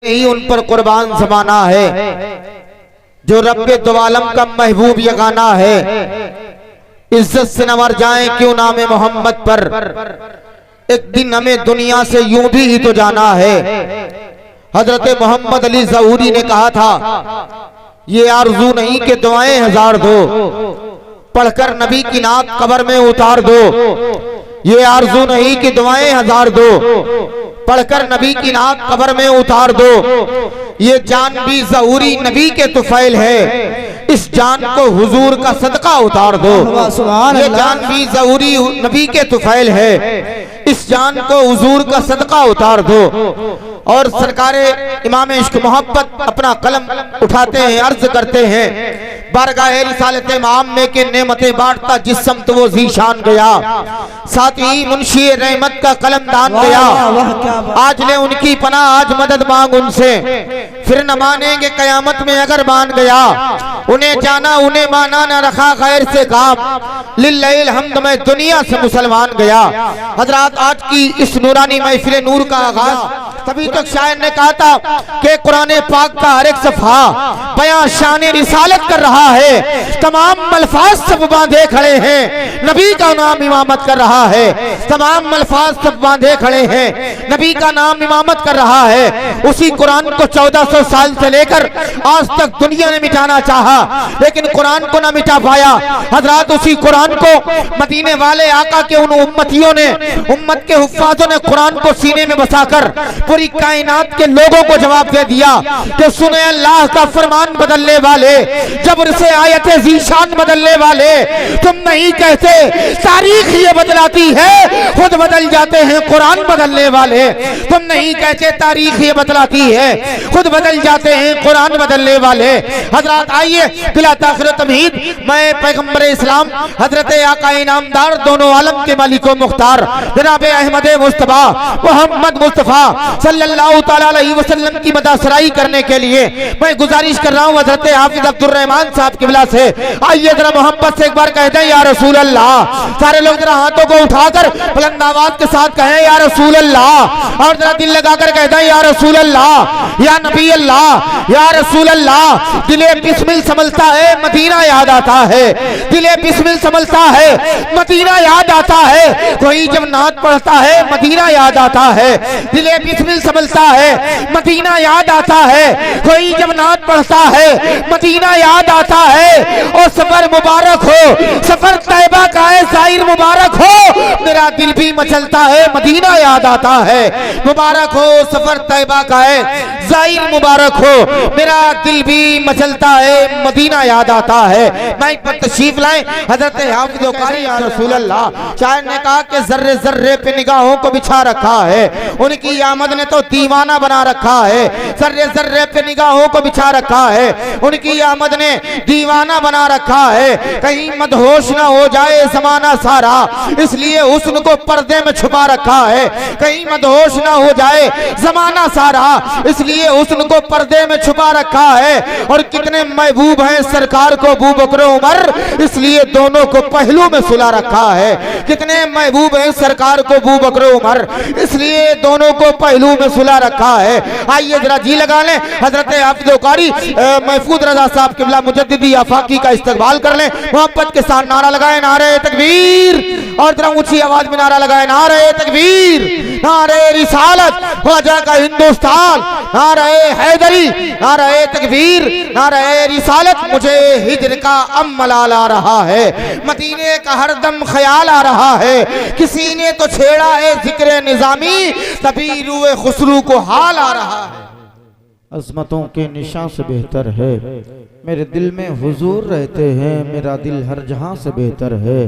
ही उन पर कुर्बान जमाना है जो रब्बे दो आलम का महबूब ये गाना है। इज्जत से नवर जाए क्यों नामे मोहम्मद पर, एक दिन हमें दुनिया से यूं भी ही तो जाना है। हजरत मोहम्मद अली ज़हूरी ने कहा था, ये आरज़ू नहीं कि दुआएं हजार दो, पढ़कर नबी की नाक कब्र में उतार दो। ये आरज़ू नहीं कि दुआएं हजार दो, पढ़कर नबी की नाक कब्र में उतार दो। ये जान भी ज़हूरी नबी के तुफैल है, इस जान को हुजूर का सदका उतार दो। ये जान भी ज़हूरी नबी के तुफैल है, इस जान को हुजूर का सदका उतार दो। और सरकारे इमाम इश्क मोहब्बत अपना कलम उठाते हैं, अर्ज करते हैं, बारगाह रिसालत मामे के नेमतें बांटता जिस्म तो वो ज़ीशान गया, साथ ही मुंशी रहमत का कलम दान गया। आज ले उनकी पनाह, आज मदद मांग उनसे, फिर न मानेंगे कयामत में अगर मान गया। उन्हें जाना उन्हें माना, न रखा खैर से काम, लिल्लाहिल हम्द में दुनिया से मुसलमान गया। हजरात, आज की इस नूरानी महफिल नूर का आगाज तभी तक शायर ने कहा था कि कुरान पाक का हर एक सफा बयां शान रिसालत कर रहा है। तमाम अल्फाज सब बांधे खड़े हैं, नबी का नाम इमामत कर रहा है। तमाम अल्फाज सब बांधे खड़े हैं, नबी का नाम इमामत कर रहा है। उसी कुरान को 1400 साल से लेकर आज तक दुनिया ने मिटाना चाहा, लेकिन कुरान को ना मिटा पाया। हजरात, उसी कुरान को मदीने वाले आका के उन उम्मतियों ने, उम्मत के हुफ्फाजों ने कुरान को सीने में बसाकर पूरी कायनात के लोगों को जवाब दे दिया कि सुने अल्लाह का फरमान बदलने वाले, जबर से आयतें ज़ीशान बदलने वाले, तुम नहीं कहते तारीख ये बदलाती है, खुद बदल जाते हैं कुरान बदलने वाले। तुम नहीं कहते तारीख ये बदलाती है, खुद बदल जाते हैं कुरान बदलने वाले। हजरत, आइए बिला ताखिर तमहीद मैं पैगंबर इस्लाम हजरत आका इनामदार दोनों आलम के मालिक व मुख्तार जनाब अहमद मुस्तफा मोहम्मद मुस्तफा सल्लल्लाहु तआला अलैहि वसल्लम की मदासराई करने के लिए मैं गुजारिश कर रहा हूँ हजरत हाफिज अब्दुर रहमान साहब किबला से, आइए जरा मोहब्बत से एक बार कह दें या रसूल अल्लाह। सारे लोग जरा हाथों को उठाकर बुलंद आवाज के साथ कहें या रसूल अल्लाह, और जरा दिल लगाकर कह दें या रसूल अल्लाह, या नबी अल्लाह, या रसूल अल्लाह। दिले बिस्मिल समझता है मदीना याद आता है, दिले बिस्मिल समझता है मदीना याद आता है। कोई जब नात पढ़ता है मदीना याद आता है, दिले बिस्मिल समझता है मदीना याद आता है। कोई जब नात पढ़ता है मदीना याद आता है। और सफर मुबारक हो, सफर तैबा का है, जाहिर मुबारक हो, मेरा दिल भी मचलता है मदीना याद आता है। मुबारक हो सफर तैबा का है, जाहिर मुबारक हो, मेरा दिल भी मचलता है मदीना याद आता है। मैं पर तशरीफ लाए हजरत हाफिज कारी या रसूल अल्लाह। शायर ने कहा कि जर्रे जर्रे पे निगाहों को बिछा रखा है, उनकी आमद ने तो दीवाना बना रखा है। जर्रे जर्रे पे निगाहों को बिछा रखा है, उनकी आमद ने दीवाना बना रखा है। कहीं मदहोश ना हो जाए जमाना सारा, इसलिए हुस्न को पर्दे में छुपा रखा है। कहीं मदहोश ना हो जाए जमाना सारा, इसलिए हुस्न को पर्दे में छुपा रखा है। और कितने महबूब हैं सरकार को अबू बकर उमर, इसलिए दोनों को पहलू में सुला रखा है। कितने महबूब हैं सरकार को अबू बकर उमर, इसलिए दोनों को पहलू में सुला रखा है। आइए जरा जी लगा लें, हजरत हाफिज कारी महफूज रजा साहब किबला मुजद्दिदी आफाकी का इस्तकबाल कर लें। मोहब्बत के साथ नारा लगाए नारे तकबीर, और जरा ऊंची आवाज में नारा लगाए नारे तकबीर, नारे रिसालत, ख्वाजा का हिंदुस्तान, नारे हैदरी, नारे तकबीर, नारे रिसालत। मुझे हिजर का अमलाल आ रहा है, मदीने का हरदम ख्याल आ रहा है। किसी ने तो छेड़ा है जिक्र निजामी, तभी रूए खुसरू को हाल आ रहा है। अज़मतों के निशान से बेहतर है, मेरे दिल में हुजूर रहते हैं, मेरा दिल हर जहां से बेहतर है।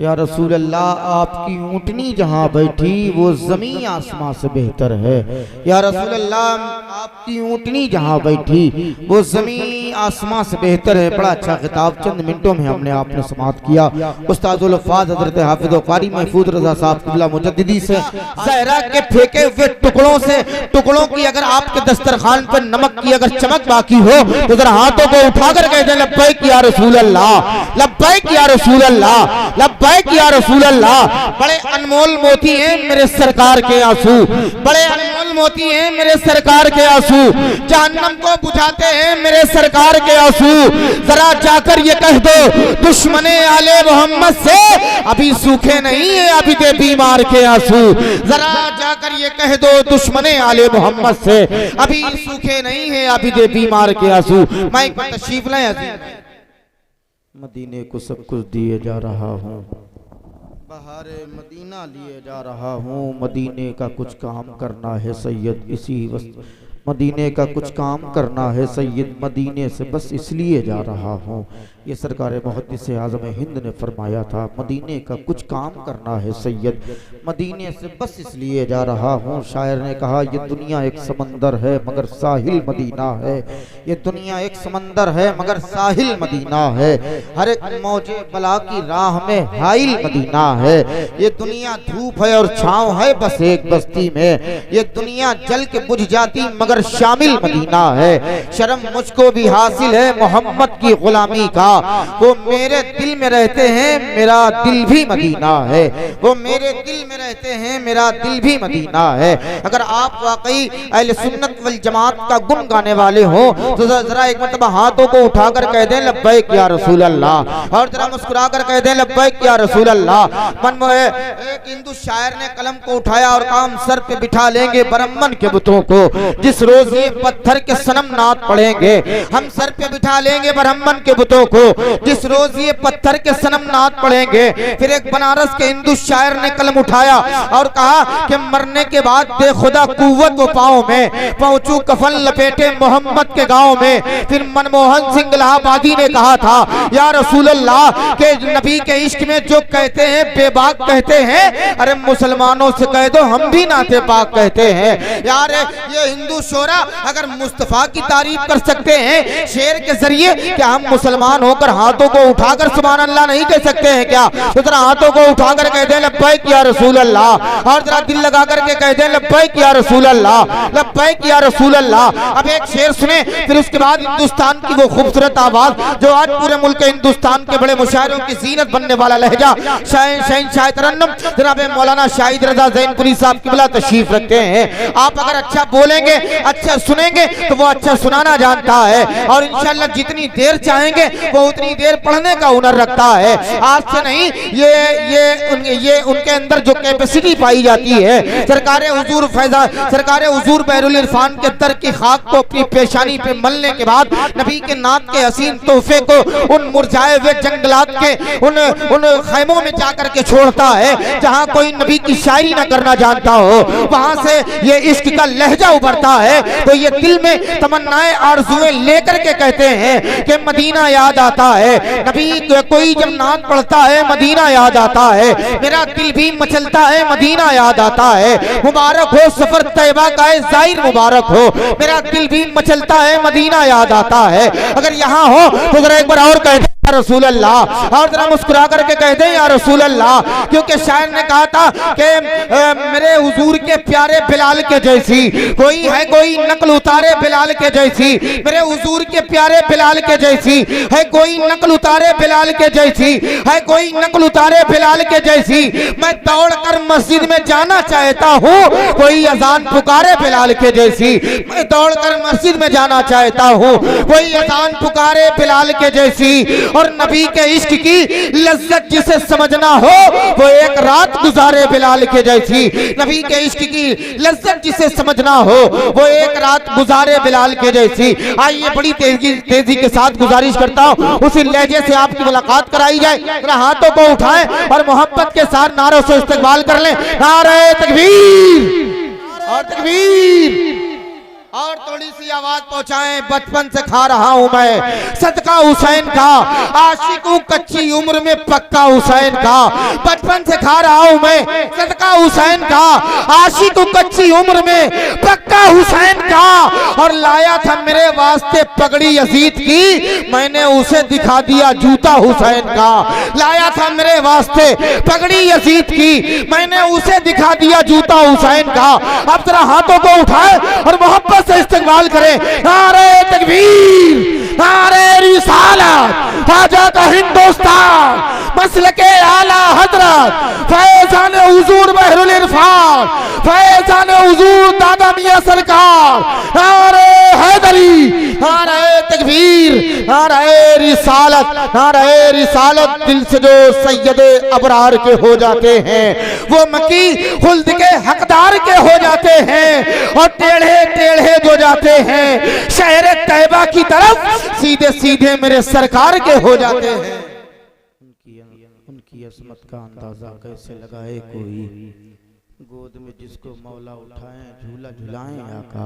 या रसूल अल्लाह, आपकी ऊँटनी जहां बैठी वो ज़मीन आसमां से बेहतर है। या रसूल अल्लाह, आपकी ऊँटनी जहां बैठी वो ज़मीन आसमां से बेहतर है। बड़ा अच्छा खिताब चंद मिनटों में हमने आपने समाप्त किया। उस्तादुल अल्फाज हजरत हाफिज कारी महफूज रजा साहब किबला मुजद्दिदी से ज़हरा के फेंके हुए टुकड़ों से, टुकड़ों की अगर आपके दस्तरखान पर नमक की अगर चमक बाकी हो तो जरा हाथों को उठाकर कहते हैं लब्बैक या रसूल अल्लाह, लब्बैक या रसूल अल्लाह, लब्बैक या रसूल अल्लाह। बड़े अनमोल मोती हैं मेरे सरकार के आंसू, बड़े अनमोल होती है मेरे सरकार के आंसू, जहन्नम को बुझाते हैं मेरे सरकार के आंसू। जरा जाकर ये कह दो दुश्मने आले मोहम्मद से, अभी सूखे नहीं है अभी दे बीमार के आंसू। जरा जाकर ये कह दो दुश्मने आले मोहम्मद से, अभी सूखे नहीं है अभी दे बीमार के आंसू। माइक पर तशरीफ लाएं। मदीने को सब कुछ दिए जा रहा हूँ, बहारे मदीना लिए जा रहा हूँ। मदीने का कुछ काम करना है सैयद, इसी वक्त मदीने का कुछ काम करना है सैयद, मदीने से बस इसलिए जा रहा हूँ। ये सरकार मुहद्दिस आज़म हिंद ने फरमाया था, मदीने का कुछ काम करना है सैयद, मदीने से बस इसलिए जा रहा हूँ। शायर ने कहा ये दुनिया एक समंदर है मगर साहिल मदीना है, ये दुनिया एक समंदर है मगर साहिल मदीना है। हर एक मौजे बला की राह में हाइल मदीना है। ये दुनिया धूप है और छाँव है बस एक बस्ती में, ये दुनिया जल के बुझ जाती मगर शामिल मदीना है। शर्म मुझको भी हासिल है मोहम्मद की गुलामी का, वो मेरे दिल में रहते हैं मेरा दिल भी मदीना है, वो मेरे दिल में रहते हैं मेरा दिल भी मदीना है। अगर आप वाकई अहले सुन्नत वल जमात का गुण गाने वाले हो तो जरा एक मरतबा हाथों को उठाकर कह दें लब्बैक या रसूल अल्लाह, और जरा मुस्कुराकर कह दें लब्बैक या रसूल अल्लाह। मन में एक हिंदू शायर ने कलम को उठाया और काम सर पे बिठा लेंगे ब्रह्मन के बुतों को, जिस रोज ये पत्थर के सनम नाथ पढ़ेंगे हम सर पे बिठा लेंगे ब्रह्मन के बुतों को, जिस रोज ये पत्थर के सनम नाथ पढ़ेंगे। फिर एक बनारस के हिंदू शायर ने कलम उठाया और कहा कि मरने के बाद बेखुदा कुव्वत वो पाँव में, पहुंचू कफन लपेटे मोहम्मद के गांव में। फिर मनमोहन सिंह इलाहाबादी ने कहा था या रसूल अल्लाह के नबी के इश्क में जो कहते हैं बेबाक कहते हैं, अरे मुसलमानों से कह दो हम भी नाते पाक कहते हैं। यार ये हिंदू शोरा अगर मुस्तफा की तारीफ कर सकते हैं शेर के जरिए, क्या हम मुसलमान होकर हाथों को उठाकर सुभान अल्लाह नहीं कह सकते हैं क्या? तो जरा हाथों को उठाकर कह दे लब्बैक या रसूल अल्लाह, और जरा दिल लगा करके कह दे लब्बैक या रसूल अल्लाह, लब्बैक या रसूल अल्लाह। अब एक शेर सुने, फिर उसके बाद हिंदुस्तान की वो खूबसूरत आवाज जो आज पूरे मुल्क हिंदुस्तान के बड़े मुशायरों की जीनत बनने वाला लहजा, शाह तरन्नुम जनाब मौलाना शाहिद रजा ज़ैनपुरी साहब किबला तशरीफ रखते हैं। आप अगर अच्छा बोलेंगे अच्छा सुनेंगे तो वो अच्छा सुनाना जानता है, और इंशाल्लाह जितनी देर चाहेंगे वो उतनी देर पढ़ने का हुनर रखता है। आज से नहीं, ये उनके अंदर जो कैपेसिटी पाई जाती है, सरकार हुजूर बहरुल इरफान के दर की खाक को अपनी पेशानी पे मलने के बाद नबी के नात के हसीन तोहफे को उन मुरझाए हुए जंगलात के उन खैमों में जाकर के छोड़ता है जहां कोई नबी की शायरी न करना जानता हो। वहां से ये इश्क का लहजा उभरता है तो ये दिल में तमन्नाएं आरज़ुएं लेकर के कहते हैं कि मदीना याद आता है। नबी कोई जब नात पढ़ता है मदीना याद आता है, मेरा दिल भी मचलता है मदीना याद आता है। मुबारक हो सफर तैयबा का ज़ाहिर मुबारक हो, मेरा दिल भी मचलता है मदीना याद आता है। अगर यहाँ हो तो जरा एक बार और कह दे रसूल अल्लाह, और जरा मुस्कुरा करके कह दे या रसूल अल्लाह, क्योंकि शायर ने कहा था कि मेरे हुजूर के प्यारे बिलाल के जैसी कोई है कोई नकल उतारे बिलाल के जैसी, मेरे हुजूर के प्यारे बिलाल के जैसी है कोई नकल उतारे बिलाल के जैसी, है कोई नकल उतारे बिलाल के जैसी। मैं दौड़कर मस्जिद में जाना चाहता हूँ कोई अजान पुकारे बिलाल के जैसी, मैं दौड़कर मस्जिद में जाना चाहता हूँ कोई अजान पुकारे बिलाल के जैसी। और नबी के इश्क की लज्जत जिसे समझना हो वो एक रात गुजारे बिलाल के जैसी, नबी के इश्क की लज्जत जिसे समझना हो वो एक रात गुजारे बिलाल के जैसी। आइए बड़ी तेजी के साथ गुजारिश करता हूँ उसी लहजे से आपकी मुलाकात कराई जाए। हाथों को उठाएं और मोहब्बत के साथ नारों से इस्तकबाल कर लें। नारे तकबीर और तकबीर, और थोड़ी सी आवाज पहुंचाएं। बचपन से खा रहा हूं मैं सदका हुसैन का, आशिक हूं कच्ची उम्र में पक्का हुसैन का। बचपन से खा रहा हूं मैं सदका हुसैन का, आशिक हूं कच्ची उम्र में पक्का हुसैन का। और लाया था मेरे वास्ते पगड़ी यजीद की, मैंने उसे दिखा दिया जूता हुसैन का। लाया था मेरे वास्ते पगड़ी यजीद की, मैंने उसे दिखा दिया जूता हुसैन का। अब जरा हाथों को उठाए और मोहब्बत से इस्तकबाल करें। नारे तकबीर नारे रिसालत आजाद हिंदुस्तान मसलके आला हजरत फैजान हुजूर बहरुल इरफान फैजान हुजूर दादा मियां सरकार नारे हैदरी नारे तकबीर नारे रिसालत दिल से जो सैयदे अबरार के हो जाते हैं वो मक्की खुल्द के हकदार के हो जाते हैं और टेढ़े टेढ़े जो जाते हैं शहर तैयबा की तरफ सीधे सीधे मेरे सरकार के हो जाते हैं। उनकी अजमत का अंदाजा कैसे लगाए कोई, गोद में जिसको मौला उठाएं झूला झुलाएं आका,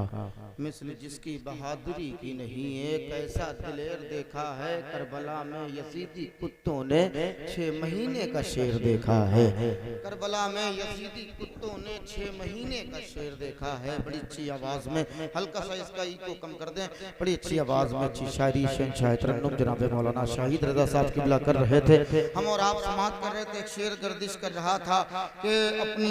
मिस्ल जिसकी बहादुरी की नहीं एक ऐसा दिलेर देखा है करबला में यजीदी कुत्तों ने 6 महीने का शेर देखा है। करबला में यजीदी कुत्तों ने 6 महीने का शेर देखा है। बड़ी अच्छी आवाज में, हल्का सा इसका इको कम कर दें, बड़ी अच्छी आवाज में अच्छी शायरी शहंशाह तरन्नुम जनाब मौलाना शाहिद रजा साहब किबला कर रहे थे। हम और आप समात कर रहे थे। एक शेर गर्दिश कर रहा था कि अपने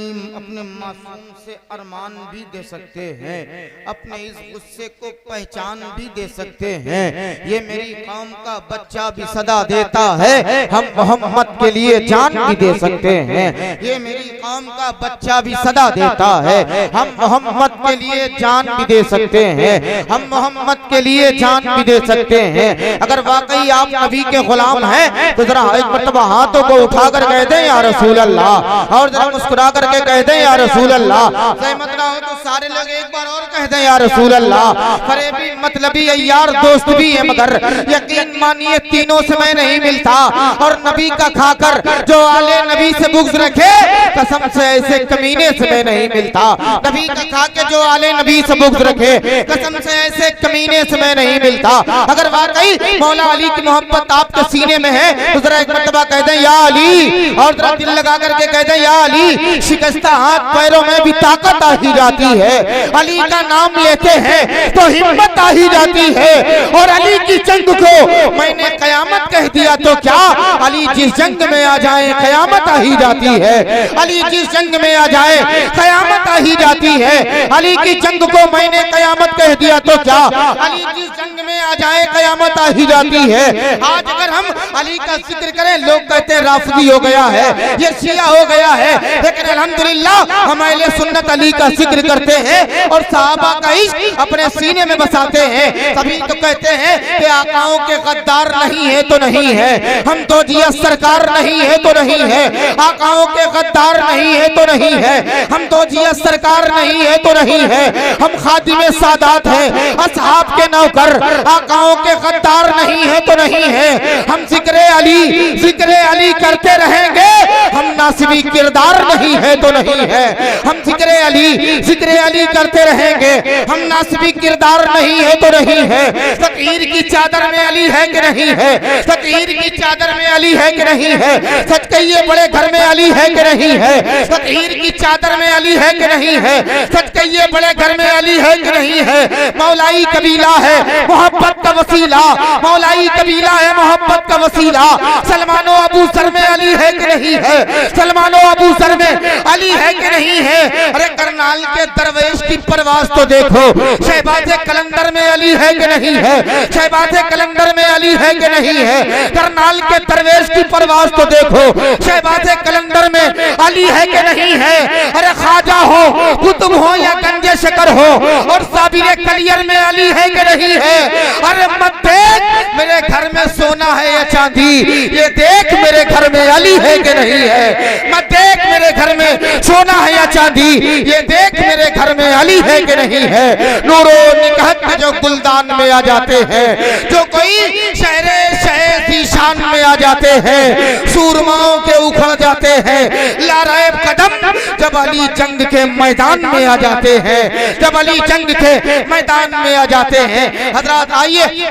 मासूम से अरमान भी दे सकते हैं, अपने इस गुस्से को पहचान भी दे सकते हैं। ये मेरी कौम का बच्चा भी सदा देता है, हम मोहम्मद के लिए जान भी दे सकते हैं। ये मेरी कौम का बच्चा भी सदा देता है, हम मोहम्मद के लिए जान भी दे सकते हैं, हम मोहम्मद के लिए जान भी दे सकते हैं। अगर वाकई आप नबी के गुलाम हैं तो जरा एक मर्तबा हाथों को उठाकर कह दें या रसूल अल्लाह, और जरा मुस्कुरा करके कह दें या रसूल अल्लाह। सहमत ना हो तो सारे लोग एक बार और कह दें या रसूल अल्लाह। फरेबी मतलबी यार दोस्त भी है मगर यकीन मानिए तीनों से मैं नहीं मिलता, और नबी का खाकर जो आले नबी से बुग़्ज़ रखे कसम से ऐसे कमीने से मैं नहीं मिलता। नबी का खाकर जो आले नबी से बुग़्ज़ रखे कसम से ऐसे कमीने से मैं नहीं मिलता। अगर वाकई मौला अली की मोहब्बत आपके सीने में है तो जरा एक मर्तबा कह दें या अली, और जरा दिल लगा करके कह दें या अली। शिकस्ता हाथ पैरों में भी ताकत आ ही जाती है, अली का नाम लेते हैं तो हिम्मत आ ही जाती है। और अली की जंग को मैंने कयामत कह दिया तो क्या, अली जिस जंग में आ जाए कयामत आ ही जाती है। अली जिस जंग में आ जाए कयामत आ ही जाती है। अली की जंग को मैंने कयामत कह दिया तो क्या, अली जिस जंग में आ जाए कयामत आ ही जाती है। आज अगर हम अली का जिक्र करें लोग कहते हैं राफिदी हो गया है, ये शिया हो गया है, लेकिन अल्हम्दुलिल्लाह हम अहले सुन्नत अली का जिक्र करते हैं और सहाबा का इश्क अपने सीने में बसाते हैं। तभी तो कहते हैं कि आकाओं के गद्दार नहीं है तो नहीं है, हम तो जिया सरकार नहीं है तो नहीं है, आकाओं के गद्दार नहीं है तो नहीं है, हम तो जिया सरकार नहीं है तो नहीं है, हम खादिम सादात हैं असहाब के नौकर, आकाओं के गद्दार नहीं है तो नहीं है, हम जिक्र अली करते रहेंगे, हम नासिबी किरदार नहीं है तो नहीं है, हम जिक्र अली करते रहेंगे, हम नासिबी किरदार नहीं है तो नहीं है। फकीर की चादर में अली है कि नहीं है, फकीर की चादर में अली है कि नहीं है, सच कहिए बड़े घर में अली है कि नहीं है, फकीर की चादर में अली है कि नहीं है, सच कहिए बड़े घर में अली है कि नहीं है। मौलाई कबीला है मोहब्बत का वसीला, मौलाई कबीला है मोहब्बत का वसीला। सलमानो अबू सर में अली है कि नहीं है, सलमानो अबू सर में अली है कि नहीं है। अरे करनाल के दरवेश की परवाज तो देखो, शहबाज़े कलंदर में अली है कि नहीं है, शहबाज़े कलंदर में अली है कि नहीं है। करनाल के दरवेश की परवाज तो देखो, शहबाज़े कलंदर में अली है कि नहीं है। अरे ख्वाजा हो कुतुब हो या गंजे शकर हो और साबिर कलियर में अली है कि नहीं है। अरे मत देख मेरे घर में सोना है या चांदी, ये देख मेरे घर में अली है कि नहीं है। मत देख मेरे घर में सोना है या चांदी, ये देख मेरे घर में अली है कि नहीं है। नूरो निकहत के जो गुलदान में आ जाते हैं, जो कोई शहरे शान में आ जाते हैं, सूरमाओं के उखड़ जाते हैं, लारायब कदम जब अली जंग के मैदान में आ जाते हैं, जब अली जंग के मैदान में आ जाते हैं। हजरात आइए